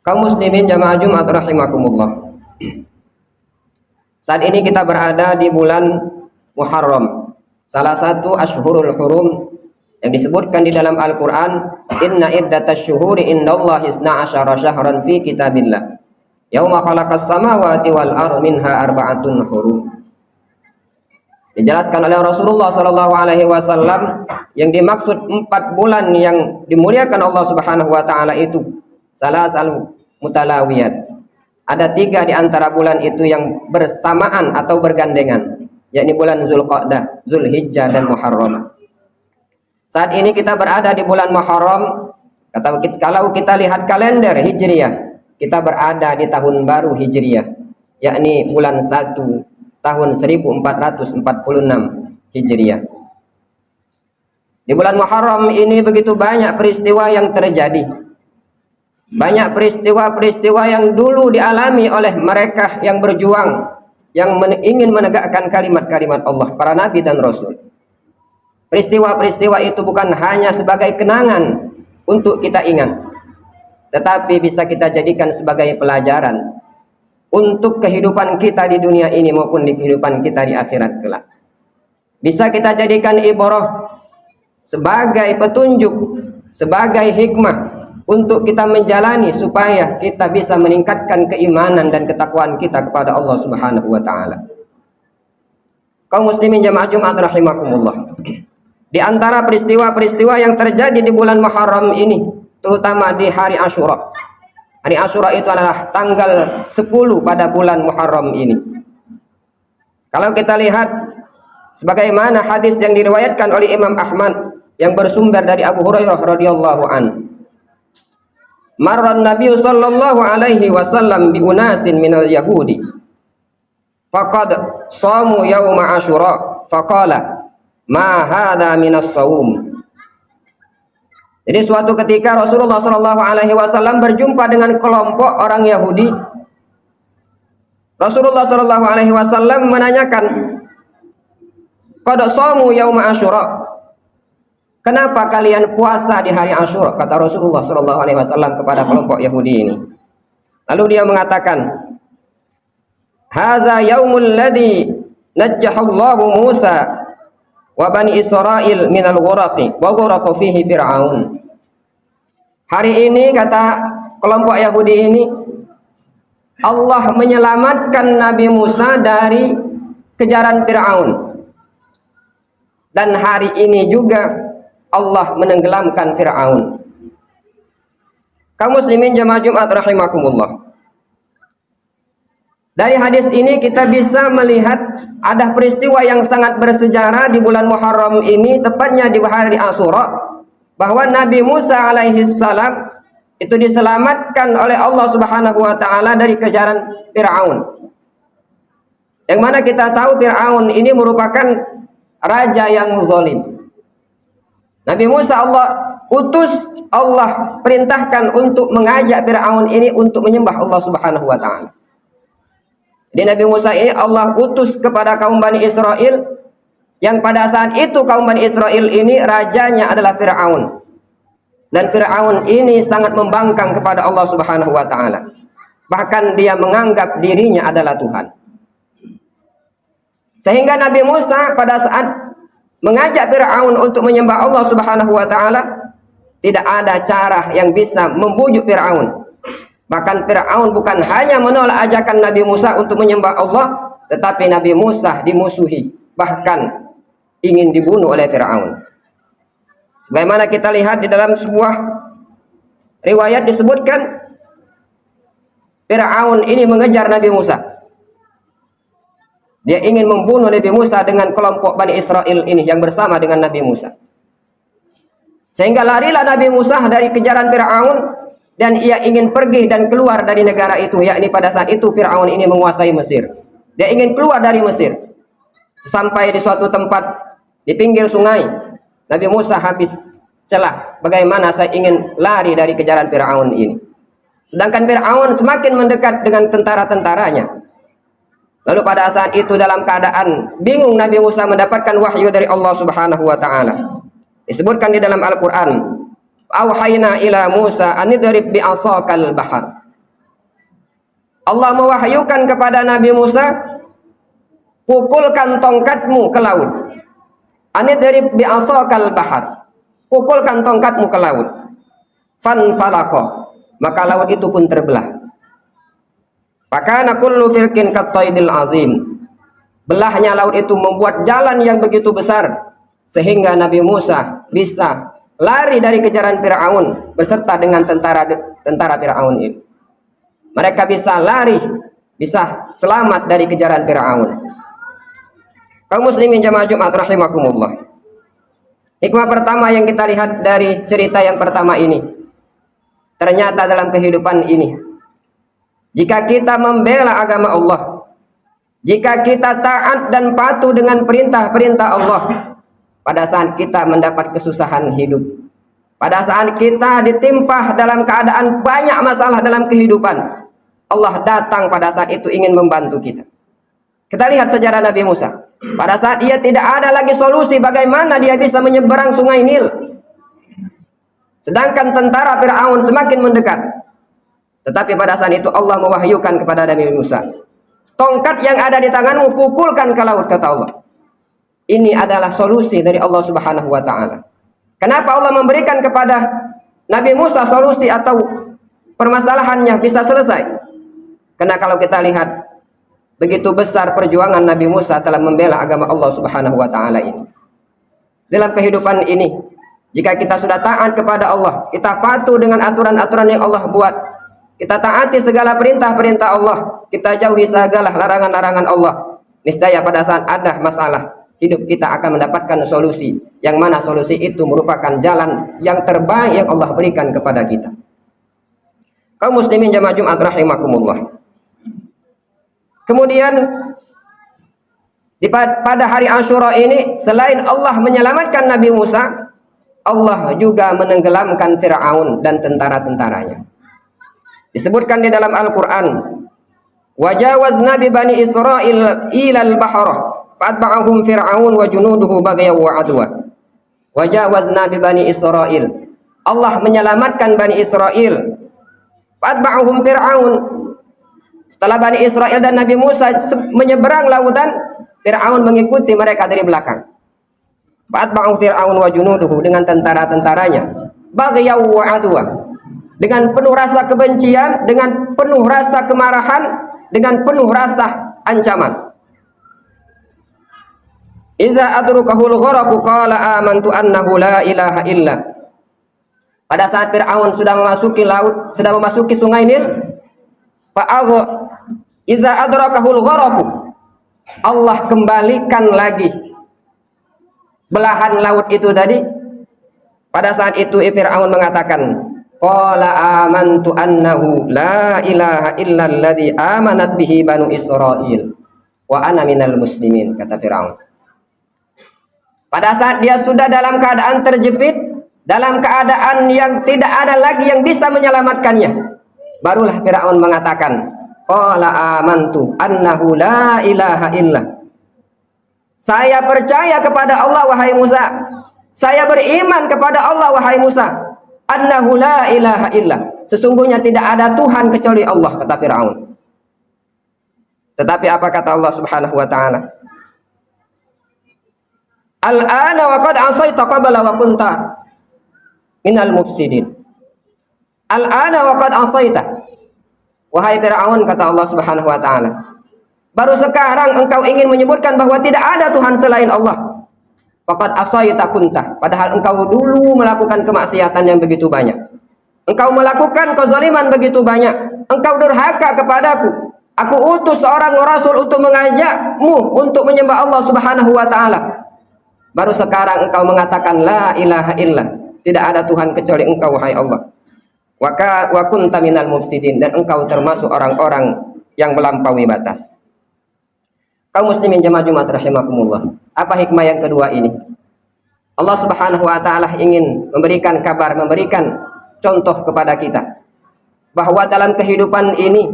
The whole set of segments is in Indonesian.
Kaum muslimin jamaah Jumat rahimakumullah. Saat ini kita berada di bulan Muharram, salah satu Ashhurul Hurum yang disebutkan di dalam Al-Qur'an, inna iddatasy syuhuri indallahi 12 syahran fi kitabillah. Yauma khalaqas samawati wal ardh minha arba'atun hurum. Dijelaskan oleh Rasulullah sallallahu alaihi wasallam yang dimaksud 4 bulan yang dimuliakan Allah Subhanahu wa taala itu salasal mutalawiyat. Ada 3 di antara bulan itu yang bersamaan atau bergandengan, yakni bulan Zulqa'dah, Zulhijjah dan Muharram. Saat ini kita berada di bulan Muharram. Kalau kita lihat kalender Hijriyah, kita berada di tahun baru Hijriyah, yakni bulan 1 tahun 1446 Hijriyah. Di bulan Muharram ini begitu banyak peristiwa yang terjadi. Banyak peristiwa-peristiwa yang dulu dialami oleh mereka yang berjuang, yang ingin menegakkan kalimat-kalimat Allah, para nabi dan rasul. Peristiwa-peristiwa itu bukan hanya sebagai kenangan untuk kita ingat, tetapi bisa kita jadikan sebagai pelajaran untuk kehidupan kita di dunia ini maupun di kehidupan kita di akhirat kelak. Bisa kita jadikan ibrah sebagai petunjuk, sebagai hikmah untuk kita menjalani supaya kita bisa meningkatkan keimanan dan ketakwaan kita kepada Allah Subhanahu wa taala. Kaum muslimin jamaah Jumat rahimakumullah. Di antara peristiwa-peristiwa yang terjadi di bulan Muharram ini, terutama di hari Asyura. Hari Asyura itu adalah tanggal 10 pada bulan Muharram ini. Kalau kita lihat sebagaimana hadis yang diriwayatkan oleh Imam Ahmad yang bersumber dari Abu Hurairah radhiyallahu anhu. Marran Nabi sallallahu alaihi wasallam bi unasin minal yahudi faqad shamu yauma Asyura faqala ma hadza minas shaum. Jadi suatu ketika Rasulullah sallallahu alaihi wasallam berjumpa dengan kelompok orang Yahudi. Rasulullah sallallahu alaihi wasallam menanyakan, qad shamu yauma Asyura, kenapa kalian puasa di hari Asyura? Kata Rasulullah sallallahu alaihi wasallam kepada kelompok Yahudi ini. Lalu dia mengatakan, haza yaumul ladzi najjahallahu Musa wa bani Israil minal ghuraqi wa ghuraqa fihi Fir'aun. Hari ini, kata kelompok Yahudi ini, Allah menyelamatkan Nabi Musa dari kejaran Fir'aun. Dan hari ini juga Allah menenggelamkan Fir'aun. Kaum muslimin jamaah Jumat rahimakumullah. Dari hadis ini kita bisa melihat ada peristiwa yang sangat bersejarah di bulan Muharram ini, tepatnya di hari Asyura, bahwa Nabi Musa alaihi salam itu diselamatkan oleh Allah Subhanahu wa taala dari kejaran Fir'aun. Yang mana kita tahu Fir'aun ini merupakan raja yang zalim. Nabi Musa Allah perintahkan untuk mengajak Fir'aun ini untuk menyembah Allah Subhanahu wa taala. Di Nabi Musa ini Allah utus kepada kaum Bani Israel, yang pada saat itu kaum Bani Israel ini rajanya adalah Fir'aun. Dan Fir'aun ini sangat membangkang kepada Allah Subhanahu wa taala. Bahkan dia menganggap dirinya adalah Tuhan. Sehingga Nabi Musa pada saat mengajak Fir'aun untuk menyembah Allah Subhanahu wa taala, tidak ada cara yang bisa membujuk Fir'aun. Bahkan Fir'aun bukan hanya menolak ajakan Nabi Musa untuk menyembah Allah, tetapi Nabi Musa dimusuhi, bahkan ingin dibunuh oleh Fir'aun. Sebagaimana kita lihat di dalam sebuah riwayat disebutkan, Fir'aun ini mengejar Nabi Musa. Dia ingin membunuh Nabi Musa dengan kelompok Bani Israel ini yang bersama dengan Nabi Musa. Sehingga larilah Nabi Musa dari kejaran Fir'aun, dan ia ingin pergi dan keluar dari negara itu, yakni pada saat itu Fir'aun ini menguasai Mesir. Dia ingin keluar dari Mesir. Sampai di suatu tempat di pinggir sungai, Nabi Musa habis celah, bagaimana saya ingin lari dari kejaran Fir'aun ini. Sedangkan Fir'aun semakin mendekat dengan tentara-tentaranya. Lalu pada saat itu dalam keadaan bingung, Nabi Musa mendapatkan wahyu dari Allah Subhanahu wa taala. Disebutkan di dalam Al-Qur'an, "Auhayna ila Musa an idrib bi asakal bahar." Allah mewahyukan kepada Nabi Musa, pukulkan tongkatmu ke laut. Anidrib bi'asakal bahar. Pukulkan tongkatmu ke laut. Fanfalaqa. Maka laut itu pun terbelah. Fakana kullu firqin kattaidil azim. Belahnya laut itu membuat jalan yang begitu besar sehingga Nabi Musa bisa lari dari kejaran Firaun beserta dengan tentara Firaun itu. Mereka bisa lari, bisa selamat dari kejaran Firaun. Kaum muslimin jamaah Jumat rahimakumullah. Hikmah pertama yang kita lihat dari cerita yang pertama ini, ternyata dalam kehidupan ini, jika kita membela agama Allah, jika kita taat dan patuh dengan perintah-perintah Allah, pada saat kita mendapat kesusahan hidup, pada saat kita ditimpa dalam keadaan banyak masalah dalam kehidupan, Allah datang pada saat itu ingin membantu kita. Kita lihat sejarah Nabi Musa. Pada saat dia tidak ada lagi solusi bagaimana dia bisa menyeberang sungai Nil, sedangkan tentara Firaun semakin mendekat. Tetapi pada saat itu Allah mewahyukan kepada Nabi Musa, tongkat yang ada di tanganmu pukulkan ke laut, kata Allah. Ini adalah solusi dari Allah Subhanahu wa Ta'ala. Kenapa Allah memberikan kepada Nabi Musa solusi atau permasalahannya bisa selesai? Karena kalau kita lihat begitu besar perjuangan Nabi Musa dalam membela agama Allah Subhanahu wa Ta'ala ini. Dalam kehidupan ini, jika kita sudah taat kepada Allah, kita patuh dengan aturan-aturan yang Allah buat, kita taati segala perintah-perintah Allah, kita jauhi segala larangan-larangan Allah, niscaya pada saat ada masalah, hidup kita akan mendapatkan solusi, yang mana solusi itu merupakan jalan yang terbaik yang Allah berikan kepada kita. Kaum muslimin jamaah Jumat rahimakumullah. Kemudian pada hari Asyura ini, selain Allah menyelamatkan Nabi Musa, Allah juga menenggelamkan Firaun dan tentara-tentaranya. Disebutkan di dalam Al-Quran, wajawazna bi bani Israil ilal bahra fa'atba'ahum Fir'aun wa junuduhu baghyan wa adwa. Wajawazna bi bani Israil, Allah menyelamatkan Bani Israel. Fa'atba'ahum Fir'aun, setelah Bani Israel dan Nabi Musa menyeberang lautan, Fir'aun mengikuti mereka dari belakang. Fa'atba'ahum Fir'aun wa junuduhu, dengan tentara-tentaranya, baghyan wa adwa, dengan penuh rasa kebencian, dengan penuh rasa kemarahan, dengan penuh rasa ancaman. Iza adrukahul gharaqu qala amantu annahu la ilaha illa. Pada saat Fir'aun sudah memasuki laut, sudah memasuki sungai Nil, iza adrakahul gharaqu, Allah kembalikan lagi belahan laut itu tadi. Pada saat itu Fir'aun mengatakan, qala amantu annahu la ilaha illa alladhi amanat bihi banu Israil wa ana minal muslimin, kata Fir'aun. Pada saat dia sudah dalam keadaan terjepit, dalam keadaan yang tidak ada lagi yang bisa menyelamatkannya, barulah Fir'aun mengatakan, qala amantu annahu la ilaha illa. Saya percaya kepada Allah wahai Musa. Saya beriman kepada Allah wahai Musa. Annahu la ilaha illa. Sesungguhnya tidak ada Tuhan kecuali Allah, kata Fir'aun. Tetapi apa kata Allah Subhanahu wa Ta'ala? Al-ana wa qad asaita qabla wa kunta minal mufsidin. Al-ana wa qad asaita. Wahai Fir'aun, kata Allah Subhanahu wa Ta'ala, baru sekarang engkau ingin menyebutkan bahwa tidak ada Tuhan selain Allah. Faqad asaita kunta, padahal engkau dulu melakukan kemaksiatan yang begitu banyak. Engkau melakukan kezaliman begitu banyak. Engkau durhaka kepadaku. Aku utus seorang rasul untuk mengajakmu untuk menyembah Allah Subhanahu wa Ta'ala. Baru sekarang engkau mengatakan la ilaha illa, tidak ada Tuhan kecuali engkau wahai Allah. Wa kunta minal mufsidin, dan engkau termasuk orang-orang yang melampaui batas. Kaum muslimin jamaah Jumat rahimakumullah. Apa hikmah yang kedua ini? Allah Subhanahu wa Ta'ala ingin memberikan kabar, memberikan contoh kepada kita bahwa dalam kehidupan ini,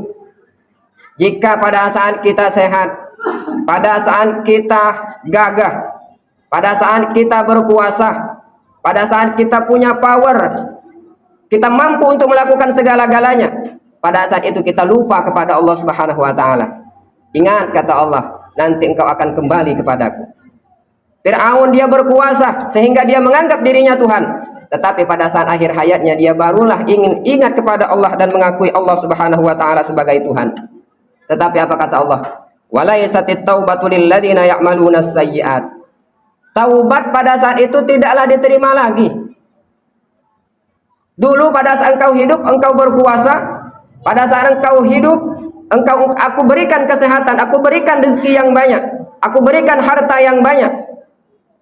jika pada saat kita sehat, pada saat kita gagah, pada saat kita berkuasa, pada saat kita punya power, kita mampu untuk melakukan segala-galanya, pada saat itu kita lupa kepada Allah Subhanahu wa taala. Ingat kata Allah, nanti engkau akan kembali kepadaku. Fir'aun dia berkuasa sehingga dia menganggap dirinya Tuhan. Tetapi pada saat akhir hayatnya dia barulah ingin ingat kepada Allah dan mengakui Allah Subhanahu wa taala sebagai Tuhan. Tetapi apa kata Allah? Walaisatit taubatu lil ladzina ya'malunas sayyi'at. Taubat pada saat itu tidaklah diterima lagi. Dulu pada saat engkau hidup, engkau berkuasa, pada saat engkau hidup, aku berikan kesehatan, aku berikan rezeki yang banyak, aku berikan harta yang banyak.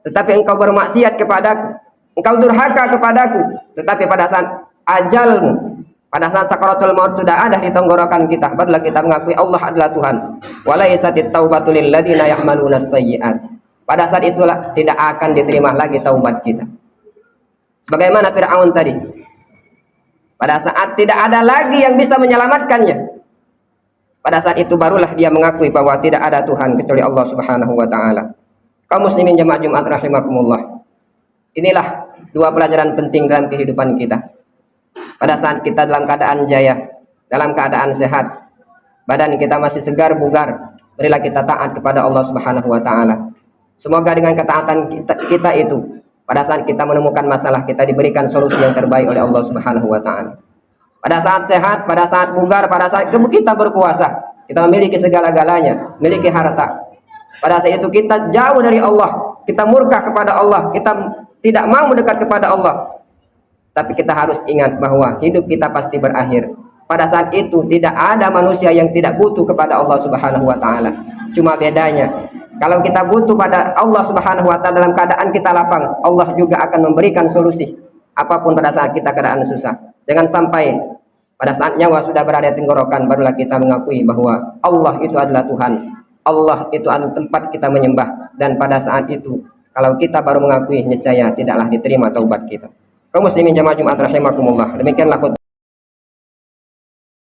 Tetapi engkau bermaksiat kepadaku, engkau durhaka kepadaku. Tetapi pada saat ajalmu, pada saat sakaratul maut sudah ada di tenggorokan kita, barulah kita mengakui Allah adalah Tuhan. Walaisatit taubatu lil ladzina ya'malunas sayyi'at. Pada saat itulah tidak akan diterima lagi taubat kita. Sebagaimana Fir'aun tadi. Pada saat tidak ada lagi yang bisa menyelamatkannya, pada saat itu barulah dia mengakui bahwa tidak ada Tuhan kecuali Allah Subhanahu wa taala. Kaum muslimin jamaah Jumat rahimakumullah. Inilah dua pelajaran penting dalam kehidupan kita. Pada saat kita dalam keadaan jaya, dalam keadaan sehat, badan kita masih segar bugar, marilah kita taat kepada Allah Subhanahu wa taala. Semoga dengan ketaatan kita itu, pada saat kita menemukan masalah, kita diberikan solusi yang terbaik oleh Allah Subhanahu wa taala. Pada saat sehat, pada saat bugar, pada saat kita berkuasa, kita memiliki segala-galanya, memiliki harta. Pada saat itu kita jauh dari Allah, kita murka kepada Allah, kita tidak mau mendekat kepada Allah. Tapi kita harus ingat bahwa hidup kita pasti berakhir. Pada saat itu tidak ada manusia yang tidak butuh kepada Allah Subhanahu wa taala. Cuma bedanya, kalau kita butuh pada Allah Subhanahu wa taala dalam keadaan kita lapang, Allah juga akan memberikan solusi apapun pada saat kita keadaan susah. Jangan sampai pada saat nyawa sudah berada di tenggorokan barulah kita mengakui bahwa Allah itu adalah Tuhan. Allah itu adalah tempat kita menyembah, dan pada saat itu kalau kita baru mengakui, niscaya tidaklah diterima taubat kita. Kaum muslimin jamaah Jumat rahimakumullah. Demikianlah khutbah